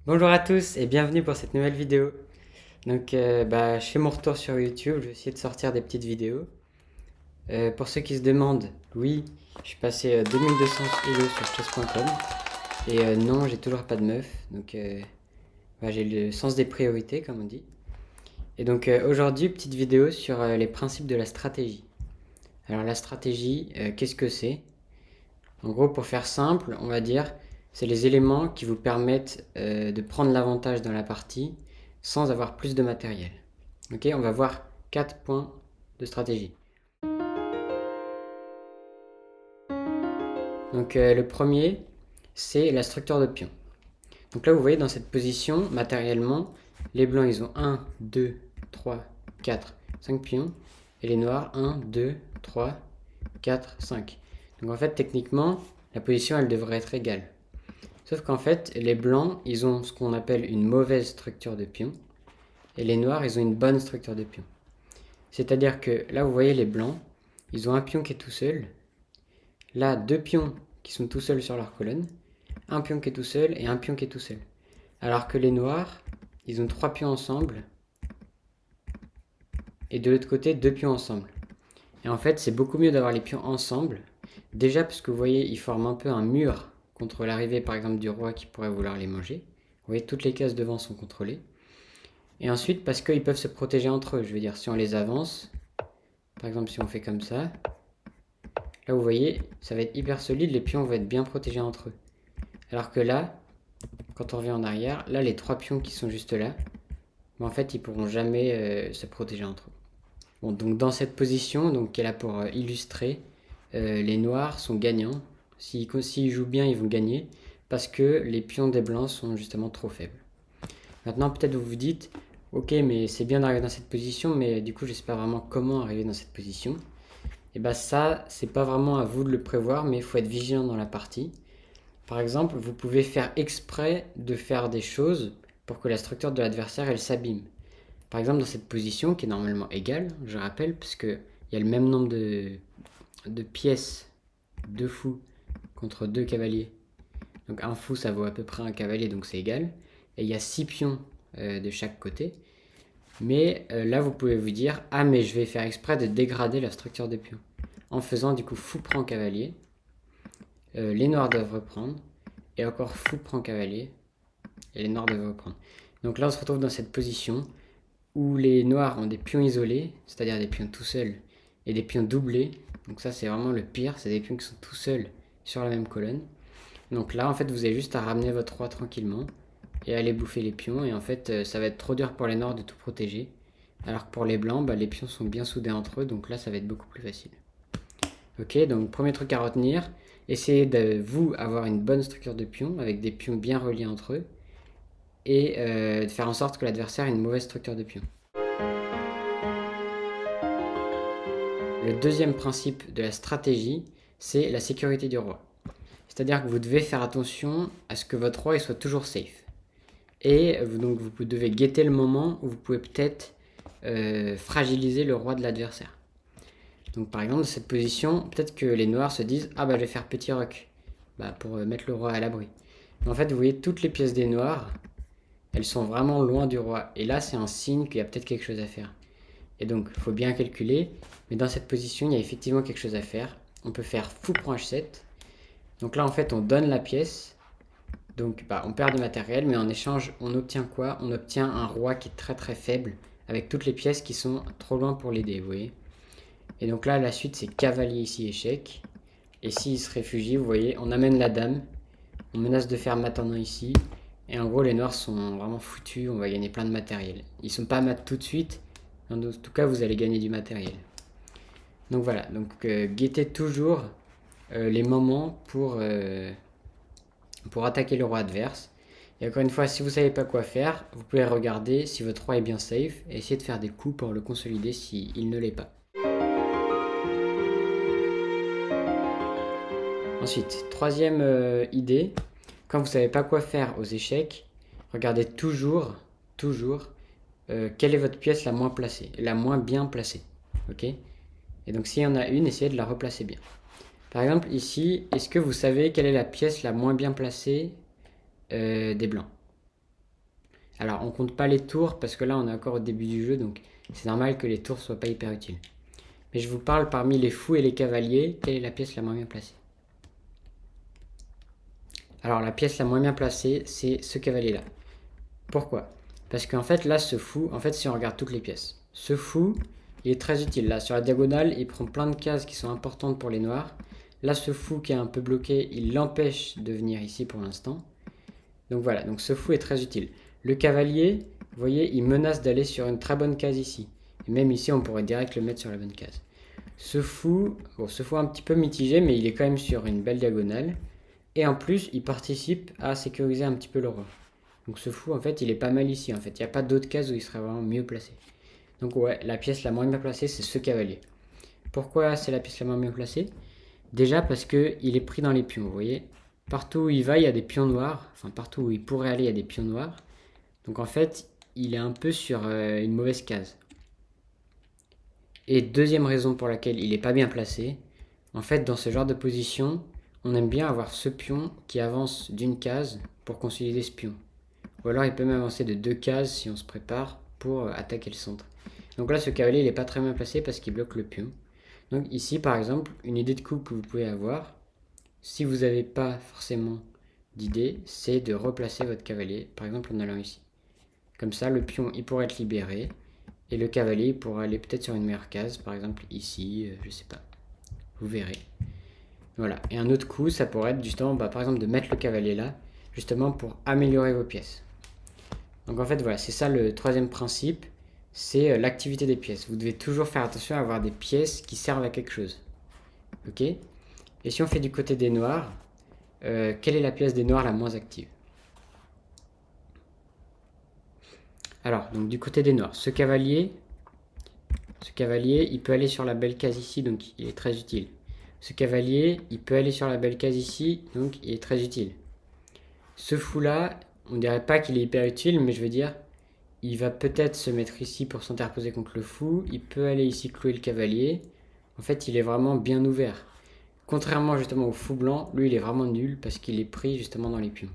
Bonjour à tous et bienvenue pour cette nouvelle vidéo. Je fais mon retour sur YouTube, je vais essayer de sortir des petites vidéos. Pour ceux qui se demandent, oui, je suis passé 2200 kilos sur chess.com et non, j'ai toujours pas de meuf. J'ai le sens des priorités, comme on dit. Et donc aujourd'hui, petite vidéo sur les principes de la stratégie. Alors la stratégie, qu'est-ce que c'est? En gros, pour faire simple, on va dire, c'est les éléments qui vous permettent de prendre l'avantage dans la partie sans avoir plus de matériel. Ok, on va voir 4 points de stratégie. Le premier, c'est la structure de pion. Donc là, vous voyez dans cette position, matériellement, les blancs, ils ont 1, 2, 3, 4, 5 pions. Et les noirs, 1, 2, 3, 4, 5. Donc en fait, techniquement, la position, elle devrait être égale. Sauf qu'en fait, les blancs, ils ont ce qu'on appelle une mauvaise structure de pion. Et les noirs, ils ont une bonne structure de pion. C'est-à-dire que là, vous voyez les blancs, ils ont un pion qui est tout seul. Là, deux pions qui sont tout seuls sur leur colonne. Un pion qui est tout seul et un pion qui est tout seul. Alors que les noirs, ils ont trois pions ensemble. Et de l'autre côté, deux pions ensemble. Et en fait, c'est beaucoup mieux d'avoir les pions ensemble. Déjà parce que vous voyez, ils forment un peu un mur contre l'arrivée par exemple du roi qui pourrait vouloir les manger. Vous voyez, toutes les cases devant sont contrôlées. Et ensuite parce qu'ils peuvent se protéger entre eux. Je veux dire, si on les avance, par exemple si on fait comme ça, là vous voyez, ça va être hyper solide, les pions vont être bien protégés entre eux. Alors que là, quand on revient en arrière, là les trois pions qui sont juste là, en fait ils pourront jamais se protéger entre eux. Bon, donc dans cette position, qui est là pour illustrer, les noirs sont gagnants. S'ils jouent bien, ils vont gagner parce que les pions des blancs sont justement trop faibles. Maintenant, peut-être vous vous dites, ok, mais c'est bien d'arriver dans cette position, mais du coup, je sais pas vraiment comment arriver dans cette position. Et bien ça, c'est pas vraiment à vous de le prévoir, mais il faut être vigilant dans la partie. Par exemple, vous pouvez faire exprès de faire des choses pour que la structure de l'adversaire, elle s'abîme. Par exemple, dans cette position, qui est normalement égale, je rappelle, parce qu'il y a le même nombre de pièces, deux fous contre deux cavaliers. Donc un fou, ça vaut à peu près un cavalier, donc c'est égal. Et il y a 6 pions de chaque côté. Mais là, vous pouvez vous dire, ah mais je vais faire exprès de dégrader la structure des pions. En faisant du coup fou prend cavalier. Les noirs doivent reprendre. Et encore fou prend cavalier. Et les noirs doivent reprendre. Donc là, on se retrouve dans cette position où les noirs ont des pions isolés, c'est-à-dire des pions tout seuls, et des pions doublés. Donc ça, c'est vraiment le pire, c'est des pions qui sont tout seuls sur la même colonne. Donc là, en fait, vous avez juste à ramener votre roi tranquillement et aller bouffer les pions. Et en fait, ça va être trop dur pour les noirs de tout protéger. Alors que pour les blancs, les pions sont bien soudés entre eux, donc là, ça va être beaucoup plus facile. Ok, donc premier truc à retenir, essayez de vous avoir une bonne structure de pions avec des pions bien reliés entre eux et de faire en sorte que l'adversaire ait une mauvaise structure de pions. Le deuxième principe de la stratégie, c'est la sécurité du roi. C'est-à-dire que vous devez faire attention à ce que votre roi soit toujours safe. Et donc vous devez guetter le moment où vous pouvez peut-être fragiliser le roi de l'adversaire. Donc par exemple, dans cette position, peut-être que les noirs se disent « Ah bah je vais faire petit roc pour mettre le roi à l'abri. » Mais en fait, vous voyez, toutes les pièces des noirs, elles sont vraiment loin du roi. Et là, c'est un signe qu'il y a peut-être quelque chose à faire. Et donc, il faut bien calculer. Mais dans cette position, il y a effectivement quelque chose à faire. On peut faire fou prend h7. Donc là, en fait, on donne la pièce. Donc, on perd du matériel, mais en échange, on obtient quoi? On obtient un roi qui est très très faible, avec toutes les pièces qui sont trop loin pour l'aider, vous voyez. Et donc là, la suite, c'est cavalier ici, échec. Et s'il se réfugie, vous voyez, on amène la dame. On menace de faire mat en ici. Et en gros, les noirs sont vraiment foutus, on va gagner plein de matériel. Ils sont pas mat tout de suite, en tout cas, vous allez gagner du matériel. Donc voilà, guettez toujours les moments pour attaquer le roi adverse. Et encore une fois, si vous ne savez pas quoi faire, vous pouvez regarder si votre roi est bien safe et essayer de faire des coups pour le consolider s'il ne l'est pas. Ensuite, troisième idée, quand vous ne savez pas quoi faire aux échecs, regardez toujours quelle est votre pièce la moins placée, la moins bien placée. Ok? Et donc s'il y en a une, essayez de la replacer bien. Par exemple, ici, est-ce que vous savez quelle est la pièce la moins bien placée des blancs? Alors on compte pas les tours parce que là on est encore au début du jeu, donc c'est normal que les tours soient pas hyper utiles. Mais je vous parle parmi les fous et les cavaliers, quelle est la pièce la moins bien placée? Alors la pièce la moins bien placée, c'est ce cavalier là. Pourquoi? Parce qu'en fait là ce fou, en fait si on regarde toutes les pièces, ce fou il est très utile. Là sur la diagonale il prend plein de cases qui sont importantes pour les noirs. Là ce fou qui est un peu bloqué, il l'empêche de venir ici pour l'instant. Donc voilà, donc ce fou est très utile. Le cavalier, vous voyez, il menace d'aller sur une très bonne case ici. Et même ici on pourrait direct le mettre sur la bonne case. Ce fou un petit peu mitigé, mais il est quand même sur une belle diagonale. Et en plus, il participe à sécuriser un petit peu le roi. Donc ce fou, en fait, il est pas mal ici. En fait, il n'y a pas d'autres cases où il serait vraiment mieux placé. Donc ouais, la pièce la moins bien placée, c'est ce cavalier. Pourquoi c'est la pièce la moins bien placée? Déjà parce qu'il est pris dans les pions, vous voyez. Partout où il va, il y a des pions noirs. Enfin, partout où il pourrait aller, il y a des pions noirs. Donc en fait, il est un peu sur une mauvaise case. Et deuxième raison pour laquelle il n'est pas bien placé, en fait, dans ce genre de position, on aime bien avoir ce pion qui avance d'une case pour consolider ce pion. Ou alors il peut même avancer de 2 cases si on se prépare pour attaquer le centre. Donc là, ce cavalier, il n'est pas très bien placé parce qu'il bloque le pion. Donc ici, par exemple, une idée de coup que vous pouvez avoir, si vous n'avez pas forcément d'idée, c'est de replacer votre cavalier, par exemple en allant ici. Comme ça, le pion, il pourrait être libéré, et le cavalier, il pourra aller peut-être sur une meilleure case, par exemple ici, je sais pas. Vous verrez. Voilà. Et un autre coup, ça pourrait être justement, par exemple, de mettre le cavalier là, justement pour améliorer vos pièces. Donc en fait, voilà, c'est ça le troisième principe, c'est l'activité des pièces. Vous devez toujours faire attention à avoir des pièces qui servent à quelque chose. Ok? Et si on fait du côté des noirs, quelle est la pièce des noirs la moins active? Alors, donc du côté des noirs, ce cavalier, il peut aller sur la belle case ici, donc il est très utile. Ce cavalier, il peut aller sur la belle case ici, donc il est très utile. Ce fou-là, on dirait pas qu'il est hyper utile, mais je veux dire, il va peut-être se mettre ici pour s'interposer contre le fou, il peut aller ici clouer le cavalier. En fait, il est vraiment bien ouvert. Contrairement justement au fou blanc, lui il est vraiment nul parce qu'il est pris justement dans les pions.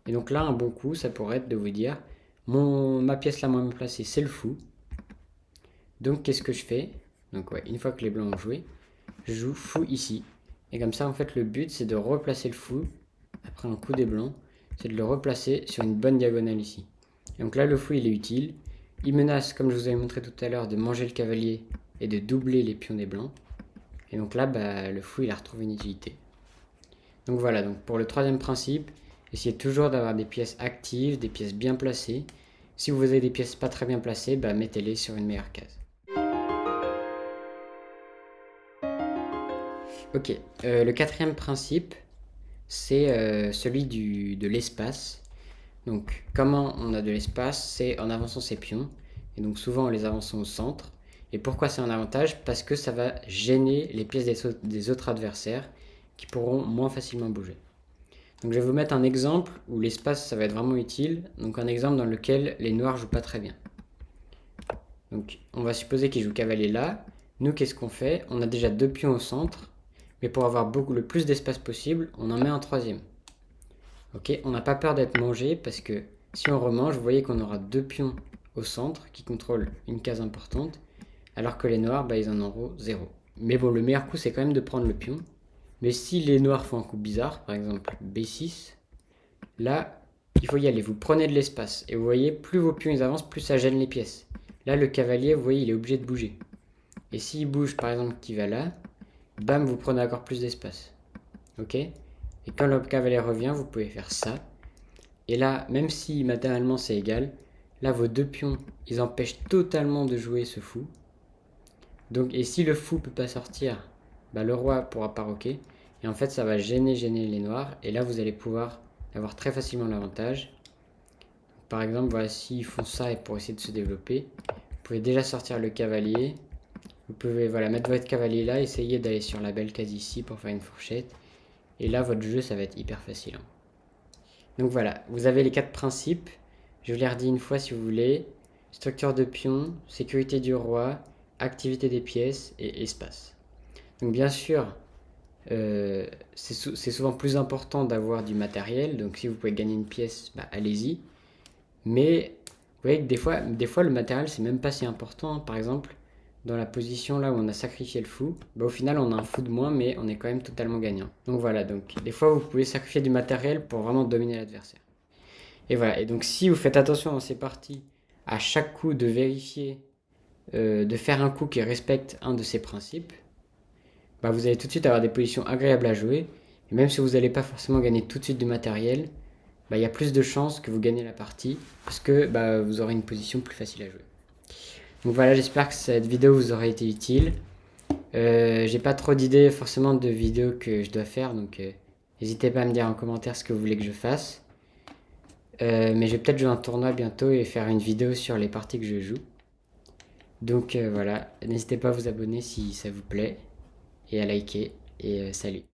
Et donc là, un bon coup, ça pourrait être de vous dire, ma pièce la moins bien placée, c'est le fou. Donc qu'est-ce que je fais? Donc ouais, une fois que les blancs ont joué, je joue fou ici. Et comme ça, en fait, le but, c'est de replacer le fou, après un coup des blancs, c'est de le replacer sur une bonne diagonale ici. Et donc là, le fou, il est utile. Il menace, comme je vous avais montré tout à l'heure, de manger le cavalier et de doubler les pions des blancs. Et donc là, le fou, il a retrouvé une utilité. Donc voilà, donc pour le troisième principe, essayez toujours d'avoir des pièces actives, des pièces bien placées. Si vous avez des pièces pas très bien placées, mettez-les sur une meilleure case. Ok, le quatrième principe, c'est celui de l'espace. Donc comment on a de l'espace? C'est en avançant ses pions. Et donc souvent en les avançant au centre. Et pourquoi c'est un avantage? Parce que ça va gêner les pièces des autres adversaires qui pourront moins facilement bouger. Donc je vais vous mettre un exemple où l'espace ça va être vraiment utile. Donc un exemple dans lequel les noirs jouent pas très bien. Donc on va supposer qu'ils jouent cavalier là. Nous qu'est-ce qu'on fait? On a déjà 2 pions au centre. Mais pour avoir le plus d'espace possible, on en met un troisième. Ok, on n'a pas peur d'être mangé parce que si on remange, vous voyez qu'on aura 2 pions au centre qui contrôlent une case importante, alors que les noirs, ils en auront 0. Mais bon, le meilleur coup, c'est quand même de prendre le pion. Mais si les noirs font un coup bizarre, par exemple B6, là, il faut y aller. Vous prenez de l'espace. Et vous voyez, plus vos pions ils avancent, plus ça gêne les pièces. Là, le cavalier, vous voyez, il est obligé de bouger. Et s'il bouge, par exemple, qui va là, bam, vous prenez encore plus d'espace. Ok? Et quand le cavalier revient, vous pouvez faire ça. Et là, même si matériellement c'est égal, là vos 2 pions, ils empêchent totalement de jouer ce fou. Donc, et si le fou peut pas sortir, le roi pourra pas roquer. Et en fait, ça va gêner les noirs. Et là, vous allez pouvoir avoir très facilement l'avantage. Par exemple, voilà, s'ils font ça et pour essayer de se développer, vous pouvez déjà sortir le cavalier. Vous pouvez mettre votre cavalier là, essayer d'aller sur la belle case ici pour faire une fourchette. Et là, votre jeu, ça va être hyper facile. Donc voilà, vous avez les 4 principes. Je vous les redis une fois si vous voulez. Structure de pion, sécurité du roi, activité des pièces et espace. Donc bien sûr, c'est souvent plus important d'avoir du matériel. Donc si vous pouvez gagner une pièce, allez-y. Mais vous voyez que des fois le matériel, c'est même pas si important, hein. Par exemple, dans la position là où on a sacrifié le fou, bah, au final on a un fou de moins, mais on est quand même totalement gagnant. Donc voilà, donc des fois vous pouvez sacrifier du matériel pour vraiment dominer l'adversaire. Et voilà, et donc si vous faites attention dans ces parties, à chaque coup de vérifier, de faire un coup qui respecte un de ces principes, bah, vous allez tout de suite avoir des positions agréables à jouer. Et même si vous n'allez pas forcément gagner tout de suite du matériel, bah, il y a plus de chances que vous gagnez la partie parce que bah, vous aurez une position plus facile à jouer. Donc voilà, j'espère que cette vidéo vous aura été utile. J'ai pas trop d'idées forcément de vidéos que je dois faire, donc n'hésitez pas à me dire en commentaire ce que vous voulez que je fasse. Mais je vais peut-être jouer un tournoi bientôt et faire une vidéo sur les parties que je joue. Donc voilà, n'hésitez pas à vous abonner si ça vous plaît et à liker. Et salut.